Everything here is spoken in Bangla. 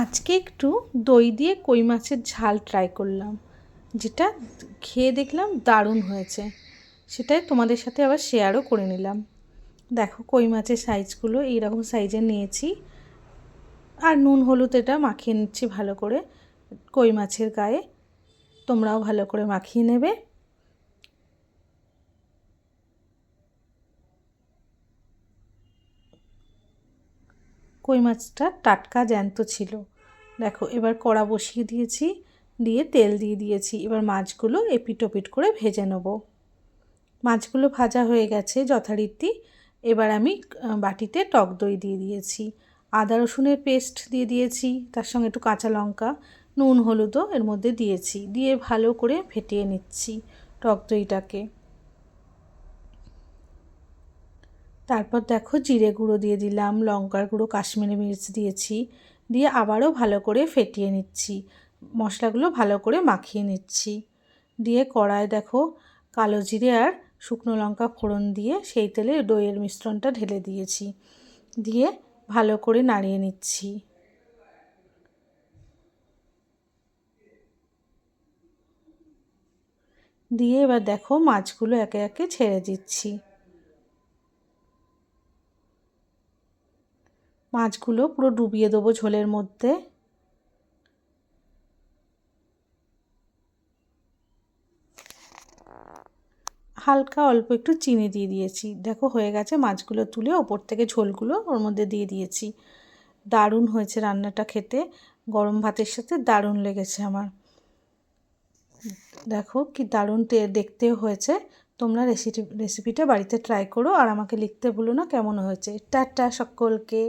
আজকে একটু দই দিয়ে কই মাছের ঝাল ট্রাই করলাম, যেটা খেয়ে দেখলাম দারুণ হয়েছে। সেটাই তোমাদের সাথে আবার শেয়ারও করে নিলাম। দেখো কই মাছের সাইজগুলো এইরকম সাইজের নিয়েছি, আর নুন হলুদ এটা মাখিয়ে নিচ্ছি ভালো করে কই মাছের গায়ে। তোমরাও ভালো করে মাখিয়ে নেবে। কই মাছটা টাটকা জ্যান্ত ছিল। দেখো এবার কড়া বসিয়ে দিয়েছি, দিয়ে তেল দিয়ে দিয়েছি। এবার মাছগুলো এপিট ওপিট করে ভেজে নেব। মাছগুলো ভাজা হয়ে গেছে যথারীতি। এবার আমি বাটিতে টক দই দিয়ে দিয়েছি, আদা রসুনের পেস্ট দিয়ে দিয়েছি, তার সঙ্গে একটু কাঁচা লঙ্কা, নুন হলুদও এর মধ্যে দিয়েছি, দিয়ে ভালো করে ফেটিয়ে নিচ্ছি টক দইটাকে। তারপর দেখো জিরে গুঁড়ো দিয়ে দিলাম, লঙ্কার গুঁড়ো, কাশ্মীরি মির্চ দিয়েছি, দিয়ে আবারও ভালো করে ফেটিয়ে নিচ্ছি। মশলাগুলো ভালো করে মাখিয়ে নিচ্ছি। দিয়ে কড়ায় দেখো কালো জিরে আর শুকনো লঙ্কা ফোড়ন দিয়ে সেই তেলে দইয়ের মিশ্রণটা ঢেলে দিয়েছি, দিয়ে ভালো করে নাড়িয়ে নিচ্ছি। দিয়ে এবার দেখো মাছগুলো একে একে ছেড়ে দিচ্ছি। মাছগুলো পুরো ডুবিয়ে দেবো ঝোলের মধ্যে। হালকা অল্প একটু চিনি দিয়ে দিয়েছি। দেখো হয়ে গেছে, মাছগুলো তুলে ওপর থেকে ঝোলগুলো ওর মধ্যে দিয়ে দিয়েছি। দারুণ হয়েছে রান্নাটা খেতে, গরম ভাতের সাথে দারুণ লেগেছে আমার। দেখো কি দারুণ দেখতেও হয়েছে। তোমরা রেসিপিটা বাড়িতে ট্রাই করো আর আমাকে লিখতে ভুলো না কেমন হয়েছে। টাটা সকলকে।